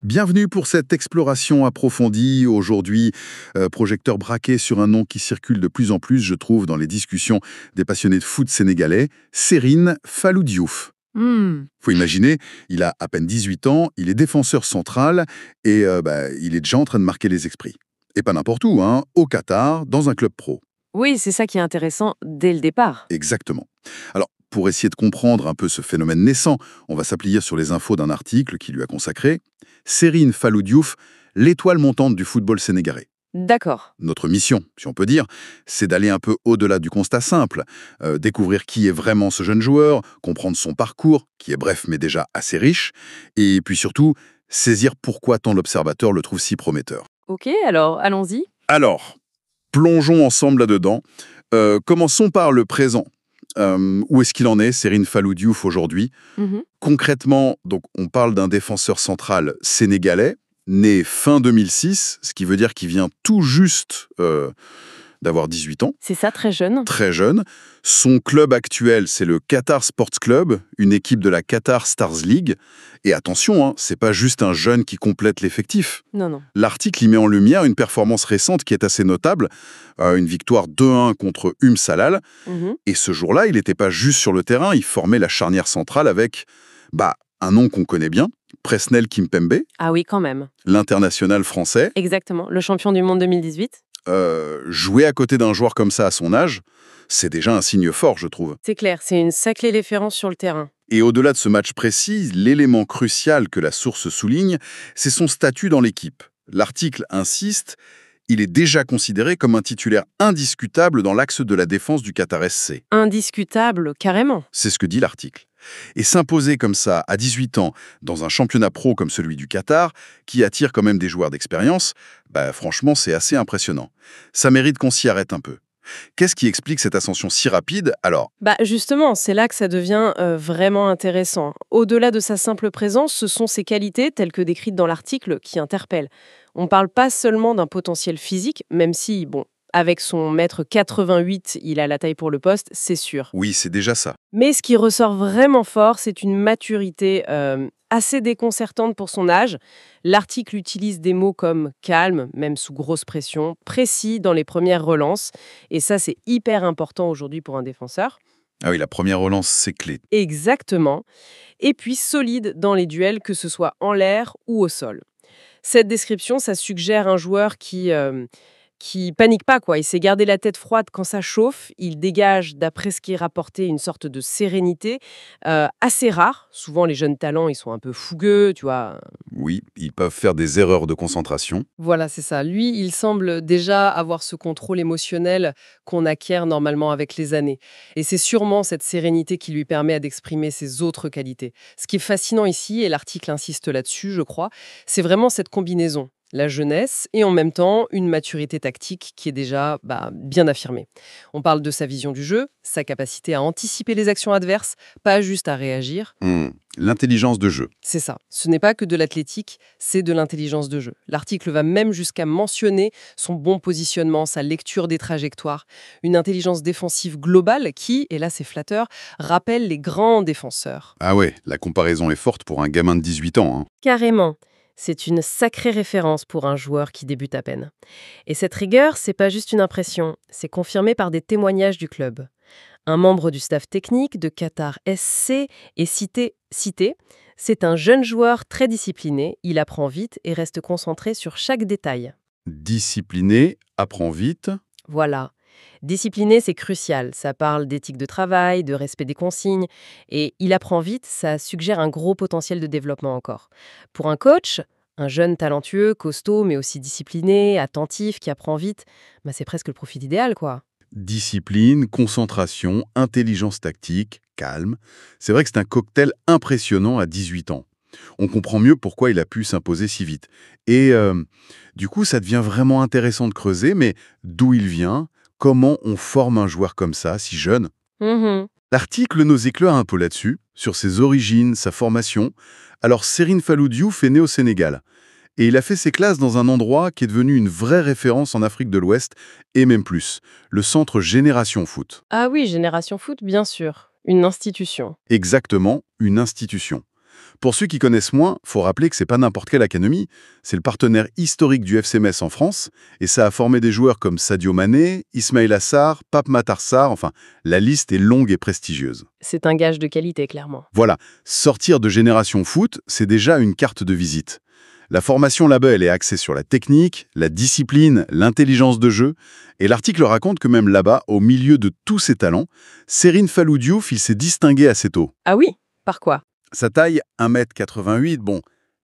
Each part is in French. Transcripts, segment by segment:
Bienvenue pour cette exploration approfondie. Aujourd'hui, projecteur braqué sur un nom qui circule de plus en plus, je trouve, dans les discussions des passionnés de foot sénégalais, Serine Fallou Diouf. Hmm. Faut imaginer, il a à peine 18 ans, il est défenseur central et il est déjà en train de marquer les esprits. Et pas n'importe où, hein, au Qatar, dans un club pro. Oui, c'est ça qui est intéressant dès le départ. Exactement. Alors, pour essayer de comprendre un peu ce phénomène naissant, on va s'appuyer sur les infos d'un article qui lui a consacré Serine Fallou Diouf, l'étoile montante du football sénégalais. D'accord. Notre mission, si on peut dire, c'est d'aller un peu au-delà du constat simple, découvrir qui est vraiment ce jeune joueur, comprendre son parcours, qui est bref mais déjà assez riche, et puis surtout, saisir pourquoi tant d'observateurs le trouvent si prometteur. Ok, alors allons-y. Alors, plongeons ensemble là-dedans. Commençons par le présent. Où est-ce qu'il en est, Serine Fallou Diouf, aujourd'hui? Mhm. Concrètement, donc, on parle d'un défenseur central sénégalais, né fin 2006, ce qui veut dire qu'il vient tout juste d'avoir 18 ans, C'est ça, très jeune. très jeune. Son club actuel, c'est le Qatar Sports Club, une équipe de la Qatar Stars League. Et attention, hein, c'est pas juste un jeune qui complète l'effectif. Non, non. L'article y met en lumière une performance récente qui est assez notable, une victoire 2-1 contre Salal. Mhm. Et ce jour-là, il n'était pas juste sur le terrain, il formait la charnière centrale avec un nom qu'on connaît bien, Presnel Kimpembe, Ah oui, quand même. l'international français. Exactement. Le champion du monde 2018. Jouer à côté d'un joueur comme ça à son âge, c'est déjà un signe fort, je trouve. C'est clair, c'est une sacrée référence sur le terrain. Et au-delà de ce match précis, l'élément crucial que la source souligne, c'est son statut dans l'équipe. L'article insiste, il est déjà considéré comme un titulaire indiscutable dans l'axe de la défense du Qatar SC. Indiscutable, carrément. C'est ce que dit l'article. Et s'imposer comme ça, à 18 ans, dans un championnat pro comme celui du Qatar, qui attire quand même des joueurs d'expérience, franchement, c'est assez impressionnant. Ça mérite qu'on s'y arrête un peu. Qu'est-ce qui explique cette ascension si rapide, alors? Justement, c'est là que ça devient vraiment intéressant. Au-delà de sa simple présence, ce sont ses qualités, telles que décrites dans l'article, qui interpellent. On ne parle pas seulement d'un potentiel physique, même si, bon, avec son mètre 88, il a la taille pour le poste, c'est sûr. Oui, c'est déjà ça. Mais ce qui ressort vraiment fort, c'est une maturité assez déconcertante pour son âge. L'article utilise des mots comme calme, même sous grosse pression, précis dans les premières relances. Et ça, c'est hyper important aujourd'hui pour un défenseur. Ah oui, la première relance, c'est clé. Exactement. Et puis solide dans les duels, que ce soit en l'air ou au sol. Cette description, ça suggère un joueur qui panique pas, quoi. Il sait garder la tête froide quand ça chauffe. Il dégage, d'après ce qui est rapporté, une sorte de sérénité assez rare. Souvent, les jeunes talents, ils sont un peu fougueux, tu vois. Oui, ils peuvent faire des erreurs de concentration. Voilà, c'est ça. Lui, il semble déjà avoir ce contrôle émotionnel qu'on acquiert normalement avec les années. Et c'est sûrement cette sérénité qui lui permet d'exprimer ses autres qualités. Ce qui est fascinant ici, et l'article insiste là-dessus, je crois, c'est vraiment cette combinaison. La jeunesse et en même temps une maturité tactique qui est déjà bien affirmée. On parle de sa vision du jeu, sa capacité à anticiper les actions adverses, pas juste à réagir. L'intelligence de jeu. C'est ça. Ce n'est pas que de l'athlétique, c'est de l'intelligence de jeu. L'article va même jusqu'à mentionner son bon positionnement, sa lecture des trajectoires, une intelligence défensive globale qui, et là c'est flatteur, rappelle les grands défenseurs. Ah ouais, la comparaison est forte pour un gamin de 18 ans. Hein. Carrément. C'est une sacrée référence pour un joueur qui débute à peine. Et cette rigueur, c'est pas juste une impression, c'est confirmé par des témoignages du club. Un membre du staff technique de Qatar SC est cité. C'est un jeune joueur très discipliné, il apprend vite et reste concentré sur chaque détail. Discipliné, apprend vite. Voilà. Discipliné, c'est crucial. Ça parle d'éthique de travail, de respect des consignes. Et il apprend vite, ça suggère un gros potentiel de développement encore. Pour un coach, un jeune talentueux, costaud, mais aussi discipliné, attentif, qui apprend vite, c'est presque le profil idéal, quoi. Discipline, concentration, intelligence tactique, calme. C'est vrai que c'est un cocktail impressionnant à 18 ans. On comprend mieux pourquoi il a pu s'imposer si vite. Et du coup, ça devient vraiment intéressant de creuser, mais d'où il vient? Comment on forme un joueur comme ça, si jeune? Mhm. L'article nous éclaire un peu là-dessus, sur ses origines, sa formation. Alors, Serine Fallou Diouf est né au Sénégal. Et il a fait ses classes dans un endroit qui est devenu une vraie référence en Afrique de l'Ouest, et même plus, le centre Génération Foot. Ah oui, Génération Foot, bien sûr. Une institution. Exactement, une institution. Pour ceux qui connaissent moins, faut rappeler que c'est pas n'importe quelle académie, c'est le partenaire historique du FC Metz en France, et ça a formé des joueurs comme Sadio Mané, Ismail Assar, Pape Matar Sarr, enfin, la liste est longue et prestigieuse. C'est un gage de qualité, clairement. Voilà, sortir de Génération Foot, c'est déjà une carte de visite. La formation là-bas, elle est axée sur la technique, la discipline, l'intelligence de jeu, et l'article raconte que même là-bas, au milieu de tous ces talents, Serine Fallou Diouf, il s'est distingué assez tôt. Ah oui? Par quoi? Sa taille, 1,88 m, bon,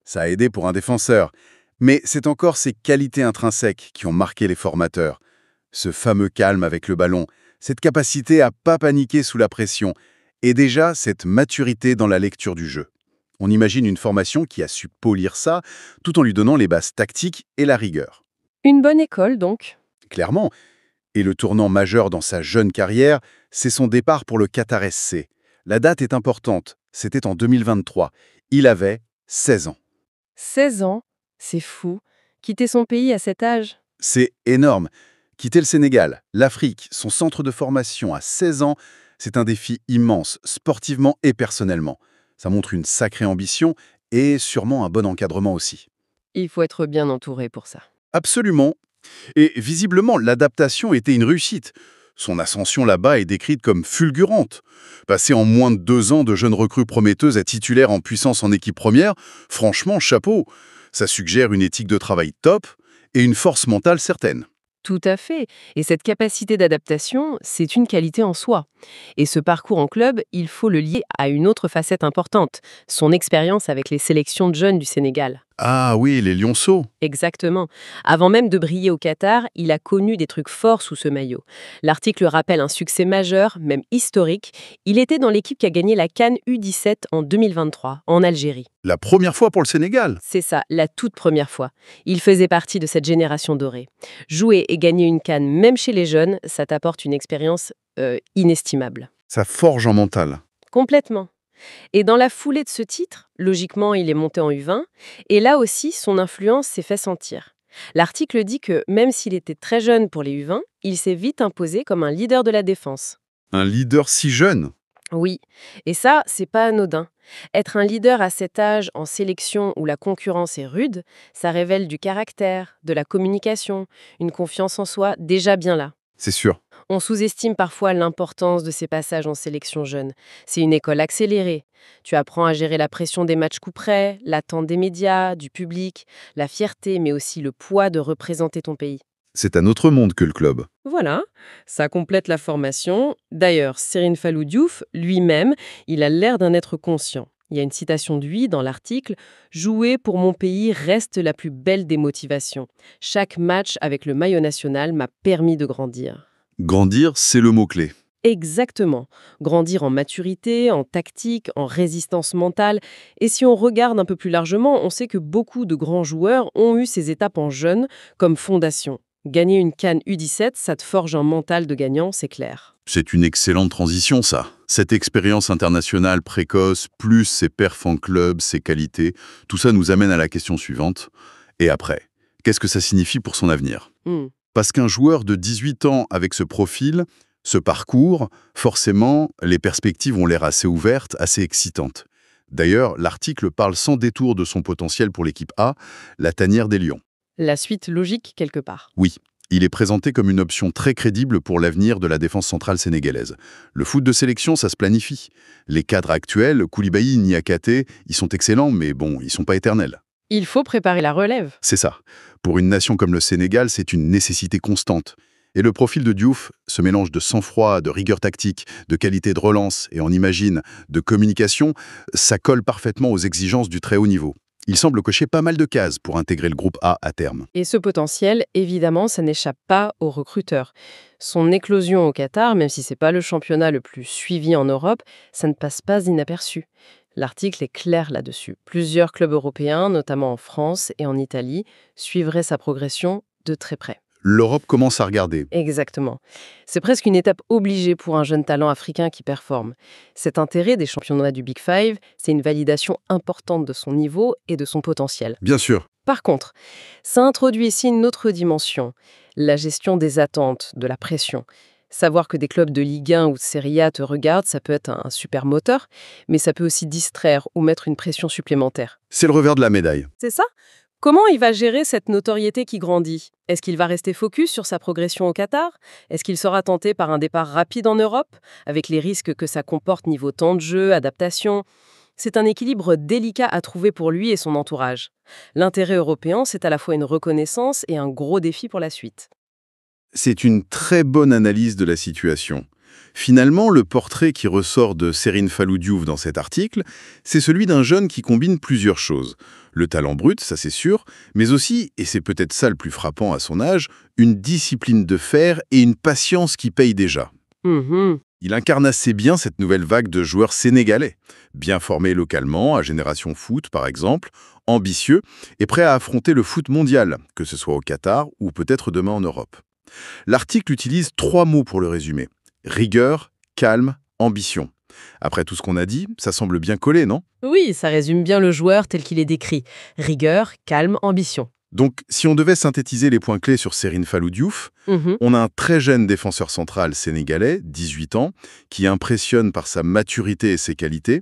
ça a aidé pour un défenseur. Mais c'est encore ses qualités intrinsèques qui ont marqué les formateurs. Ce fameux calme avec le ballon, cette capacité à pas paniquer sous la pression, et déjà cette maturité dans la lecture du jeu. On imagine une formation qui a su polir ça, tout en lui donnant les bases tactiques et la rigueur. Une bonne école, donc. Clairement. Et le tournant majeur dans sa jeune carrière, c'est son départ pour le Qatar SC. La date est importante, c'était en 2023. Il avait 16 ans. 16 ans, c'est fou. Quitter son pays à cet âge? C'est énorme. Quitter le Sénégal, l'Afrique, son centre de formation à 16 ans, c'est un défi immense, sportivement et personnellement. Ça montre une sacrée ambition et sûrement un bon encadrement aussi. Il faut être bien entouré pour ça. Absolument. Et visiblement, l'adaptation était une réussite. Son ascension là-bas est décrite comme fulgurante. Passer en moins de 2 ans de jeune recrue prometteuse à titulaire en puissance en équipe première, franchement, chapeau. Ça suggère une éthique de travail top et une force mentale certaine. Tout à fait. Et cette capacité d'adaptation, c'est une qualité en soi. Et ce parcours en club, il faut le lier à une autre facette importante, son expérience avec les sélections de jeunes du Sénégal. Ah oui, les lionceaux. Exactement. Avant même de briller au Qatar, il a connu des trucs forts sous ce maillot. L'article rappelle un succès majeur, même historique. Il était dans l'équipe qui a gagné la CAN U17 en 2023, en Algérie. La première fois pour le Sénégal. C'est ça, la toute première fois. Il faisait partie de cette génération dorée. Jouer et gagner une CAN, même chez les jeunes, ça t'apporte une expérience inestimable. Ça forge en mental. Complètement. Et dans la foulée de ce titre, logiquement, il est monté en U20, et là aussi, son influence s'est fait sentir. L'article dit que, même s'il était très jeune pour les U20, il s'est vite imposé comme un leader de la défense. Un leader si jeune. Oui, et ça, c'est pas anodin. Être un leader à cet âge en sélection où la concurrence est rude, ça révèle du caractère, de la communication, une confiance en soi déjà bien là. C'est sûr. On sous-estime parfois l'importance de ces passages en sélection jeune. C'est une école accélérée. Tu apprends à gérer la pression des matchs coup près, l'attente des médias, du public, la fierté, mais aussi le poids de représenter ton pays. C'est un autre monde que le club. Voilà, ça complète la formation. D'ailleurs, Serine Fallou Diouf, lui-même, il a l'air d'un être conscient. Il y a une citation de lui dans l'article « Jouer pour mon pays reste la plus belle des motivations. Chaque match avec le maillot national m'a permis de grandir. » Grandir, c'est le mot-clé. Exactement. Grandir en maturité, en tactique, en résistance mentale. Et si on regarde un peu plus largement, on sait que beaucoup de grands joueurs ont eu ces étapes en jeune comme fondation. Gagner une CAN U17, ça te forge un mental de gagnant, c'est clair. C'est une excellente transition, ça. Cette expérience internationale précoce, plus ses perfs en club, ses qualités, tout ça nous amène à la question suivante. Et après, qu'est-ce que ça signifie pour son avenir ? Parce qu'un joueur de 18 ans avec ce profil, ce parcours, forcément, les perspectives ont l'air assez ouvertes, assez excitantes. D'ailleurs, l'article parle sans détour de son potentiel pour l'équipe A, la tanière des Lions. La suite logique quelque part. Oui, il est présenté comme une option très crédible pour l'avenir de la défense centrale sénégalaise. Le foot de sélection, ça se planifie. Les cadres actuels, Koulibaly, Niakhaté, ils sont excellents, mais bon, ils sont pas éternels. Il faut préparer la relève. C'est ça. Pour une nation comme le Sénégal, c'est une nécessité constante. Et le profil de Diouf, ce mélange de sang-froid, de rigueur tactique, de qualité de relance et on imagine de communication, ça colle parfaitement aux exigences du très haut niveau. Il semble cocher pas mal de cases pour intégrer le groupe A à terme. Et ce potentiel, évidemment, ça n'échappe pas aux recruteurs. Son éclosion au Qatar, même si c'est pas le championnat le plus suivi en Europe, ça ne passe pas inaperçu. L'article est clair là-dessus. Plusieurs clubs européens, notamment en France et en Italie, suivraient sa progression de très près. L'Europe commence à regarder. Exactement. C'est presque une étape obligée pour un jeune talent africain qui performe. Cet intérêt des championnats du Big Five, c'est une validation importante de son niveau et de son potentiel. Bien sûr. Par contre, ça introduit ici une autre dimension, la gestion des attentes, de la pression. Savoir que des clubs de Ligue 1 ou de Serie A te regardent, ça peut être un super moteur, mais ça peut aussi distraire ou mettre une pression supplémentaire. C'est le revers de la médaille. C'est ça? Comment il va gérer cette notoriété qui grandit? Est-ce qu'il va rester focus sur sa progression au Qatar? Est-ce qu'il sera tenté par un départ rapide en Europe, avec les risques que ça comporte niveau temps de jeu, adaptation? C'est un équilibre délicat à trouver pour lui et son entourage. L'intérêt européen, c'est à la fois une reconnaissance et un gros défi pour la suite. C'est une très bonne analyse de la situation. Finalement, le portrait qui ressort de Serine Fallout Diouf dans cet article, c'est celui d'un jeune qui combine plusieurs choses. Le talent brut, ça c'est sûr, mais aussi, et c'est peut-être ça le plus frappant à son âge, une discipline de fer et une patience qui paye déjà. Mhm. Il incarne assez bien cette nouvelle vague de joueurs sénégalais, bien formés localement, à Génération Foot par exemple, ambitieux et prêts à affronter le foot mondial, que ce soit au Qatar ou peut-être demain en Europe. L'article utilise 3 mots pour le résumer. Rigueur, calme, ambition. Après tout ce qu'on a dit, ça semble bien collé, non? Oui, ça résume bien le joueur tel qu'il est décrit. Rigueur, calme, ambition. Donc, si on devait synthétiser les points clés sur Serine Fallout Diouf, on a un très jeune défenseur central sénégalais, 18 ans, qui impressionne par sa maturité et ses qualités,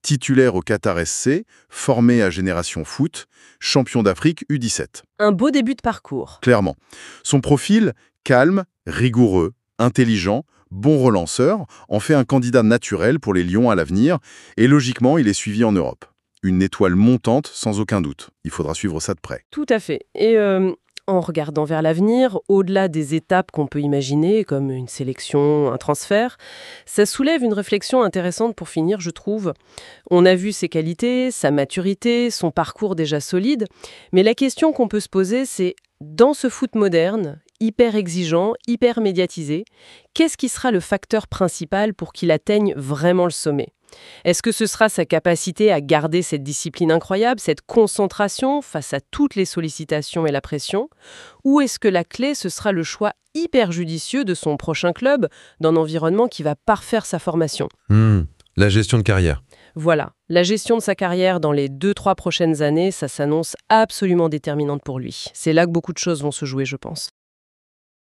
titulaire au Qatar SC, formé à Génération Foot, champion d'Afrique U17. Un beau début de parcours. Clairement. Son profil, calme, rigoureux, intelligent, bon relanceur, en fait un candidat naturel pour les Lions à l'avenir, et logiquement, il est suivi en Europe. Une étoile montante, sans aucun doute. Il faudra suivre ça de près. Tout à fait. Et en regardant vers l'avenir, au-delà des étapes qu'on peut imaginer, comme une sélection, un transfert, ça soulève une réflexion intéressante pour finir, je trouve. On a vu ses qualités, sa maturité, son parcours déjà solide, mais la question qu'on peut se poser, c'est, dans ce foot moderne, hyper exigeant, hyper médiatisé, qu'est-ce qui sera le facteur principal pour qu'il atteigne vraiment le sommet ? Est-ce que ce sera sa capacité à garder cette discipline incroyable, cette concentration face à toutes les sollicitations et la pression? Ou est-ce que la clé, ce sera le choix hyper judicieux de son prochain club, d'un environnement qui va parfaire sa formation? La gestion de carrière. Voilà, la gestion de sa carrière dans les 2-3 prochaines années, ça s'annonce absolument déterminante pour lui. C'est là que beaucoup de choses vont se jouer, je pense.